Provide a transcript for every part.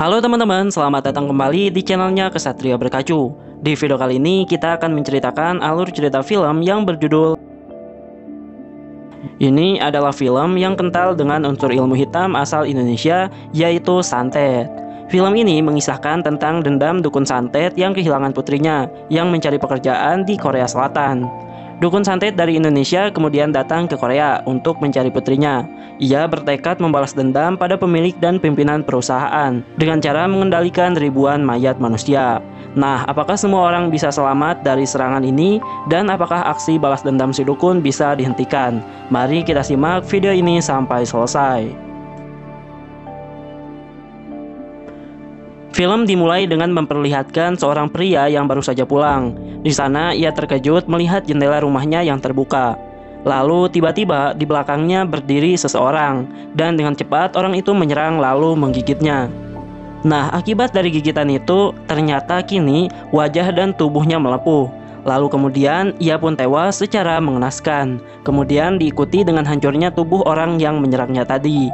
Halo teman-teman, selamat datang kembali di channelnya Kesatria Berkacu. Di video kali ini kita akan menceritakan alur cerita film yang berjudul Ini adalah film yang kental dengan unsur ilmu hitam asal Indonesia, yaitu santet. Film ini mengisahkan tentang dendam dukun santet yang kehilangan putrinya yang mencari pekerjaan di Korea Selatan. Dukun santet dari Indonesia kemudian datang ke Korea untuk mencari putrinya. Ia bertekad membalas dendam pada pemilik dan pimpinan perusahaan dengan cara mengendalikan ribuan mayat manusia. Nah, apakah semua orang bisa selamat dari serangan ini? Dan apakah aksi balas dendam si dukun bisa dihentikan? Mari kita simak video ini sampai selesai. Film dimulai dengan memperlihatkan seorang pria yang baru saja pulang. Di sana ia terkejut melihat jendela rumahnya yang terbuka. Lalu tiba-tiba di belakangnya berdiri seseorang, dan dengan cepat orang itu menyerang lalu menggigitnya. Nah, akibat dari gigitan itu ternyata kini wajah dan tubuhnya melepuh. Lalu kemudian ia pun tewas secara mengenaskan. Kemudian diikuti dengan hancurnya tubuh orang yang menyerangnya tadi.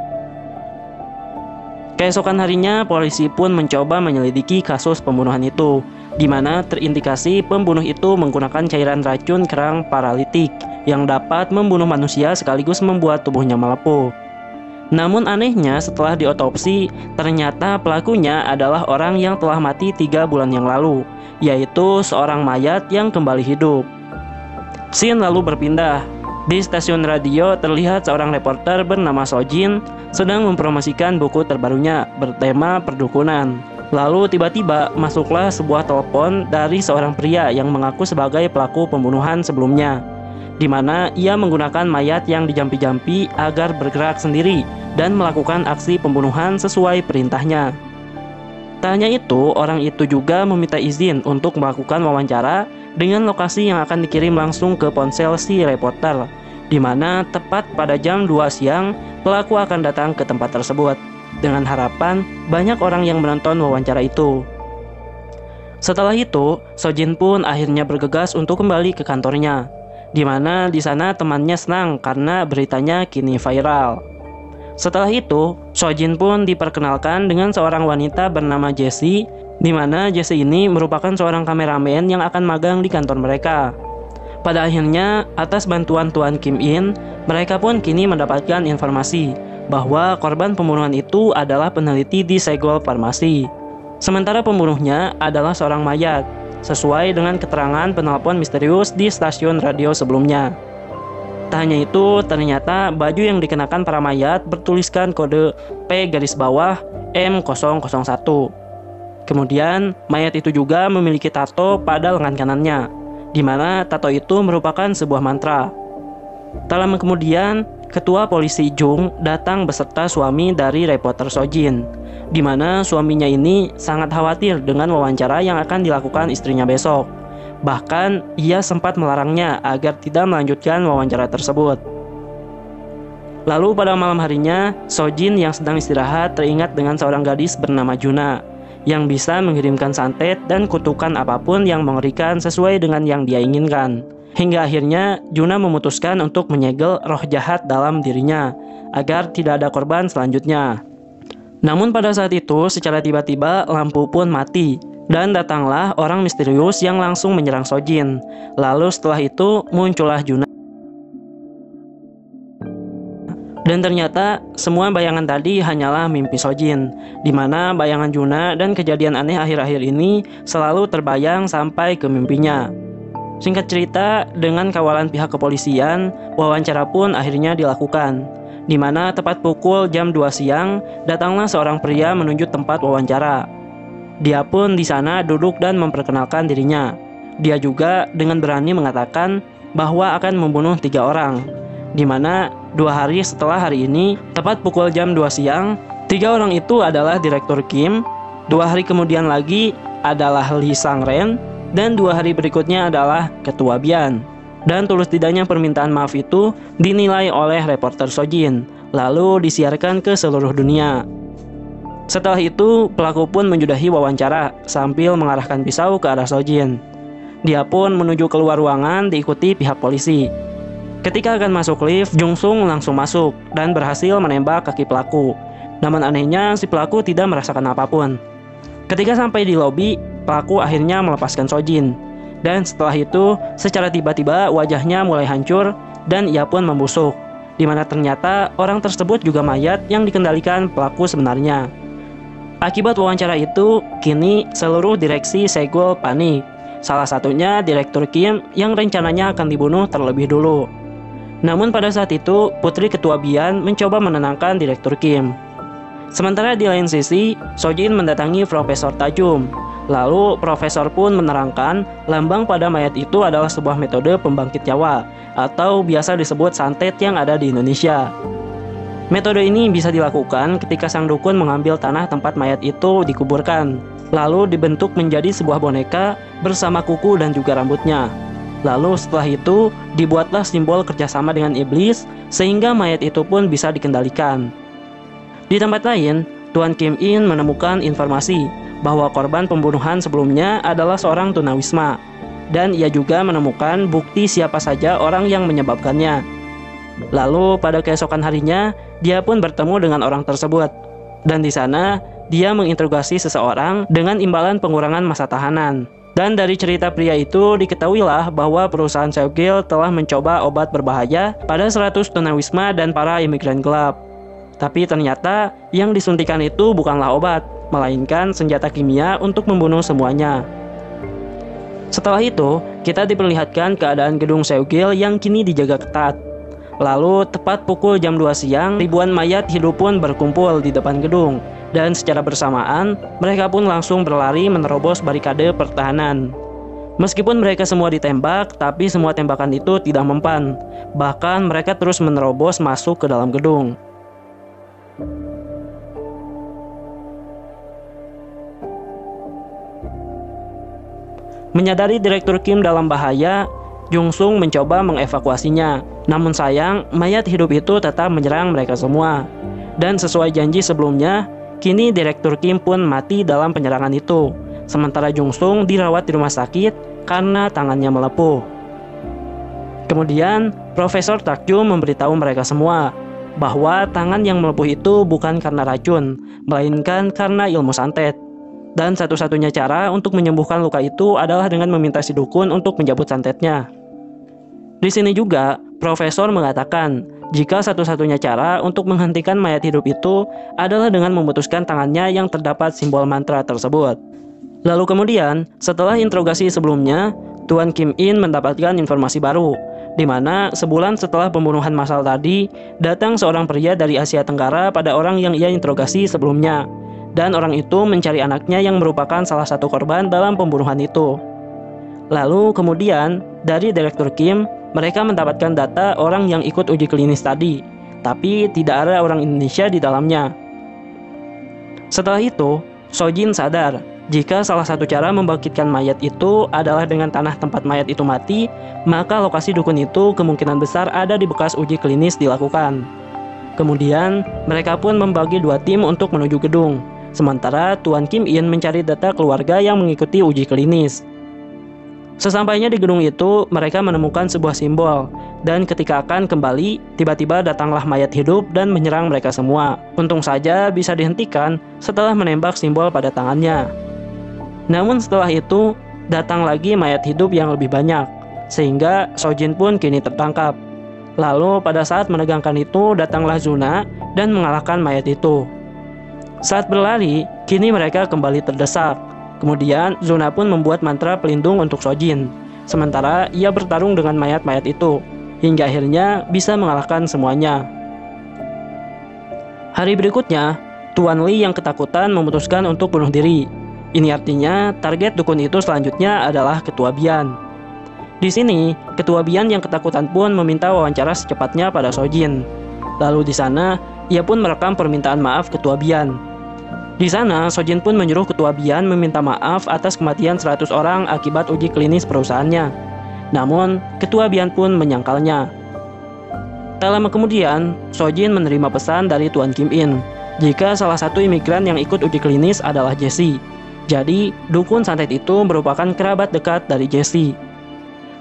Keesokan harinya, polisi pun mencoba menyelidiki kasus pembunuhan itu, di mana terindikasi pembunuh itu menggunakan cairan racun kerang paralitik yang dapat membunuh manusia sekaligus membuat tubuhnya melepuh. Namun anehnya setelah diotopsi, ternyata pelakunya adalah orang yang telah mati 3 bulan yang lalu, yaitu seorang mayat yang kembali hidup. Scene lalu berpindah. Di stasiun radio terlihat seorang reporter bernama Sojin sedang mempromosikan buku terbarunya bertema perdukunan. Lalu tiba-tiba masuklah sebuah telepon dari seorang pria yang mengaku sebagai pelaku pembunuhan sebelumnya, di mana ia menggunakan mayat yang dijampi-jampi agar bergerak sendiri dan melakukan aksi pembunuhan sesuai perintahnya. Tak hanya itu, orang itu juga meminta izin untuk melakukan wawancara dengan lokasi yang akan dikirim langsung ke ponsel si reporter, di mana tepat pada jam 2 siang pelaku akan datang ke tempat tersebut dengan harapan banyak orang yang menonton wawancara itu. Setelah itu, Sojin pun akhirnya bergegas untuk kembali ke kantornya, di mana di sana temannya senang karena beritanya kini viral. Setelah itu, Sojin pun diperkenalkan dengan seorang wanita bernama Jessie, di mana Jessie ini merupakan seorang kameramen yang akan magang di kantor mereka. Pada akhirnya, atas bantuan Tuan Kim In, mereka pun kini mendapatkan informasi bahwa korban pembunuhan itu adalah peneliti di Segol Farmasi. Sementara pembunuhnya adalah seorang mayat, sesuai dengan keterangan penelpon misterius di stasiun radio sebelumnya. Tak hanya itu, ternyata baju yang dikenakan para mayat bertuliskan kode P_M001. Kemudian, mayat itu juga memiliki tato pada lengan kanannya, di mana tato itu merupakan sebuah mantra. Tak lama kemudian, Ketua Polisi Jung datang beserta suami dari reporter Sojin, di mana suaminya ini sangat khawatir dengan wawancara yang akan dilakukan istrinya besok. Bahkan, ia sempat melarangnya agar tidak melanjutkan wawancara tersebut. Lalu pada malam harinya, Sojin yang sedang istirahat teringat dengan seorang gadis bernama Juna, yang bisa mengirimkan santet dan kutukan apapun yang mengerikan sesuai dengan yang dia inginkan. Hingga akhirnya Juna memutuskan untuk menyegel roh jahat dalam dirinya agar tidak ada korban selanjutnya. Namun pada saat itu secara tiba-tiba lampu pun mati dan datanglah orang misterius yang langsung menyerang Sojin. Lalu setelah itu muncullah Juna. Dan ternyata semua bayangan tadi hanyalah mimpi Sojin, di mana bayangan Juna dan kejadian aneh akhir-akhir ini selalu terbayang sampai ke mimpinya. Singkat cerita, dengan kawalan pihak kepolisian, wawancara pun akhirnya dilakukan, di mana tepat pukul jam 2 siang datanglah seorang pria menuju tempat wawancara. Dia pun di sana duduk dan memperkenalkan dirinya. Dia juga dengan berani mengatakan bahwa akan membunuh 3 orang, di mana 2 hari setelah hari ini, tepat pukul jam 2 siang, 3 orang itu adalah Direktur Kim, 2 hari kemudian lagi adalah Lee Sang-ren, dan 2 hari berikutnya adalah Ketua Bian. Dan tulus tidaknya permintaan maaf itu dinilai oleh reporter Sojin, lalu disiarkan ke seluruh dunia. Setelah itu, pelaku pun menyudahi wawancara sambil mengarahkan pisau ke arah Sojin. Dia pun menuju keluar ruangan diikuti pihak polisi. Ketika akan masuk lift, Jung Sung langsung masuk dan berhasil menembak kaki pelaku, Namun anehnya si pelaku tidak merasakan apapun. Ketika sampai di lobi, pelaku akhirnya melepaskan Sojin. Dan setelah itu, secara tiba-tiba wajahnya mulai hancur dan ia pun membusuk. Di mana ternyata orang tersebut juga mayat yang dikendalikan pelaku sebenarnya. Akibat wawancara itu, kini seluruh direksi Segul panik. Salah satunya Direktur Kim yang rencananya akan dibunuh terlebih dulu. Namun pada saat itu, putri ketua Bian mencoba menenangkan Direktur Kim. Sementara di lain sisi, Sojin mendatangi Profesor Tajum. Lalu profesor pun menerangkan lambang pada mayat itu adalah sebuah metode pembangkit nyawa atau biasa disebut santet yang ada di Indonesia. Metode ini bisa dilakukan ketika sang dukun mengambil tanah tempat mayat itu dikuburkan, lalu dibentuk menjadi sebuah boneka bersama kuku dan juga rambutnya. Lalu setelah itu dibuatlah simbol kerjasama dengan iblis sehingga mayat itu pun bisa dikendalikan. Di tempat lain, Tuan Kim In menemukan informasi bahwa korban pembunuhan sebelumnya adalah seorang tunawisma, dan ia juga menemukan bukti siapa saja orang yang menyebabkannya. Lalu pada keesokan harinya, dia pun bertemu dengan orang tersebut, dan di sana dia menginterogasi seseorang dengan imbalan pengurangan masa tahanan. Dan dari cerita pria itu diketahuilah bahwa perusahaan Seogil telah mencoba obat berbahaya pada 100 tunawisma dan para imigran gelap. Tapi ternyata yang disuntikan itu bukanlah obat, melainkan senjata kimia untuk membunuh semuanya. Setelah itu, kita diperlihatkan keadaan gedung Seogil yang kini dijaga ketat. Lalu, tepat pukul jam 2 siang, ribuan mayat hidup pun berkumpul di depan gedung. Dan secara bersamaan, mereka pun langsung berlari menerobos barikade pertahanan. Meskipun mereka semua ditembak, tapi semua tembakan itu tidak mempan. Bahkan mereka terus menerobos masuk ke dalam gedung. Menyadari Direktur Kim dalam bahaya, Jung Sung mencoba mengevakuasinya. Namun sayang, mayat hidup itu tetap menyerang mereka semua. Dan sesuai janji sebelumnya, kini Direktur Kim pun mati dalam penyerangan itu. Sementara Jung Sung dirawat di rumah sakit karena tangannya melepuh. Kemudian, Profesor Takjum memberitahu mereka semua bahwa tangan yang melepuh itu bukan karena racun, melainkan karena ilmu santet. Dan satu-satunya cara untuk menyembuhkan luka itu adalah dengan meminta si dukun untuk mencabut santetnya. Di sini juga, Profesor mengatakan jika satu-satunya cara untuk menghentikan mayat hidup itu adalah dengan memutuskan tangannya yang terdapat simbol mantra tersebut. Lalu kemudian, setelah interogasi sebelumnya, Tuan Kim In mendapatkan informasi baru, di mana sebulan setelah pembunuhan massal tadi, datang seorang pria dari Asia Tenggara pada orang yang ia interogasi sebelumnya. Dan orang itu mencari anaknya yang merupakan salah satu korban dalam pembunuhan itu. Lalu kemudian, dari Direktur Kim, mereka mendapatkan data orang yang ikut uji klinis tadi, tapi tidak ada orang Indonesia di dalamnya. Setelah itu, Sojin sadar jika salah satu cara membangkitkan mayat itu adalah dengan tanah tempat mayat itu mati, maka lokasi dukun itu kemungkinan besar ada di bekas uji klinis dilakukan. Kemudian, mereka pun membagi dua tim untuk menuju gedung. Sementara Tuan Kim In mencari data keluarga yang mengikuti uji klinis. Sesampainya di gedung itu, mereka menemukan sebuah simbol. Dan ketika akan kembali, tiba-tiba datanglah mayat hidup dan menyerang mereka semua. Untung saja bisa dihentikan setelah menembak simbol pada tangannya. Namun setelah itu, datang lagi mayat hidup yang lebih banyak. Sehingga Sojin pun kini tertangkap. Lalu pada saat menegangkan itu, datanglah Zuna dan mengalahkan mayat itu. Saat berlari, kini mereka kembali terdesak. Kemudian, Zuna pun membuat mantra pelindung untuk Sojin. Sementara ia bertarung dengan mayat-mayat itu, hingga akhirnya bisa mengalahkan semuanya. Hari berikutnya, Tuan Li yang ketakutan memutuskan untuk bunuh diri. Ini artinya target dukun itu selanjutnya adalah Ketua Bian. Di sini, Ketua Bian yang ketakutan pun meminta wawancara secepatnya pada Sojin. Lalu di sana, ia pun merekam permintaan maaf Ketua Bian. Di sana, Sojin pun menyuruh Ketua Bian meminta maaf atas kematian 100 orang akibat uji klinis perusahaannya. Namun, Ketua Bian pun menyangkalnya. Tak lama kemudian, Sojin menerima pesan dari Tuan Kim In jika salah satu imigran yang ikut uji klinis adalah Jesse. Jadi, dukun santet itu merupakan kerabat dekat dari Jesse.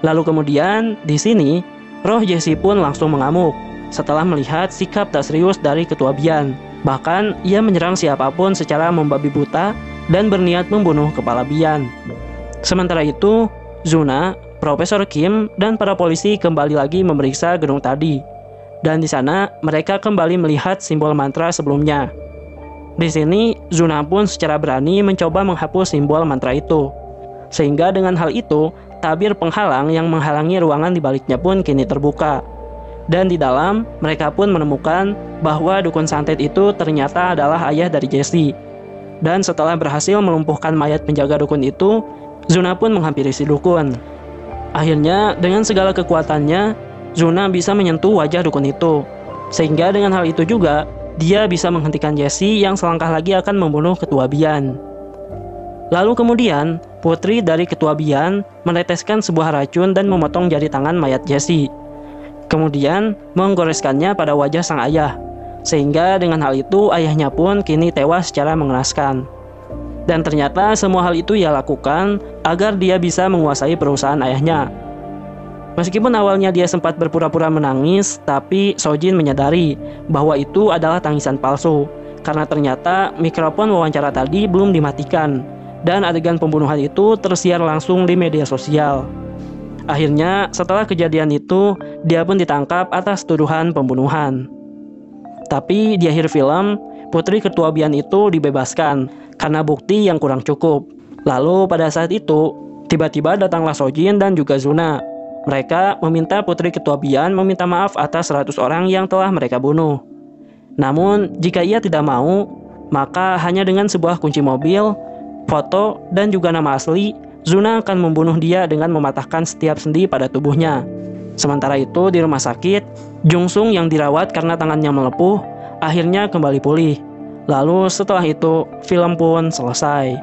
Lalu kemudian, di sini, roh Jesse pun langsung mengamuk setelah melihat sikap tak serius dari Ketua Bian. Bahkan, ia menyerang siapapun secara membabi buta dan berniat membunuh kepala Bian. Sementara itu, Zuna, Profesor Kim, dan para polisi kembali lagi memeriksa gedung tadi. Dan di sana, mereka kembali melihat simbol mantra sebelumnya. Di sini, Zuna pun secara berani mencoba menghapus simbol mantra itu. Sehingga dengan hal itu, tabir penghalang yang menghalangi ruangan di baliknya pun kini terbuka. Dan di dalam, mereka pun menemukan bahwa dukun santet itu ternyata adalah ayah dari Jessie. Dan setelah berhasil melumpuhkan mayat penjaga dukun itu, Zuna pun menghampiri si dukun. Akhirnya, dengan segala kekuatannya, Zuna bisa menyentuh wajah dukun itu. Sehingga dengan hal itu juga, dia bisa menghentikan Jessie yang selangkah lagi akan membunuh ketua Bian. Lalu kemudian, putri dari ketua Bian meneteskan sebuah racun dan memotong jari tangan mayat Jessie. Kemudian, menggoreskannya pada wajah sang ayah. Sehingga dengan hal itu, ayahnya pun kini tewas secara mengenaskan. Dan ternyata semua hal itu ia lakukan agar dia bisa menguasai perusahaan ayahnya. Meskipun awalnya dia sempat berpura-pura menangis, tapi Sojin menyadari bahwa itu adalah tangisan palsu, karena ternyata mikrofon wawancara tadi belum dimatikan, dan adegan pembunuhan itu tersiar langsung di media sosial. Akhirnya, setelah kejadian itu, dia pun ditangkap atas tuduhan pembunuhan. Tapi di akhir film, putri ketua Bian itu dibebaskan karena bukti yang kurang cukup. Lalu pada saat itu, tiba-tiba datanglah Sojin dan juga Zuna. Mereka meminta putri ketua Bian meminta maaf atas 100 orang yang telah mereka bunuh. Namun, jika ia tidak mau, maka hanya dengan sebuah kunci mobil, foto, dan juga nama asli, Zuna akan membunuh dia dengan mematahkan setiap sendi pada tubuhnya. Sementara itu, di rumah sakit, Jungsung yang dirawat karena tangannya melepuh, akhirnya kembali pulih. Lalu setelah itu, film pun selesai.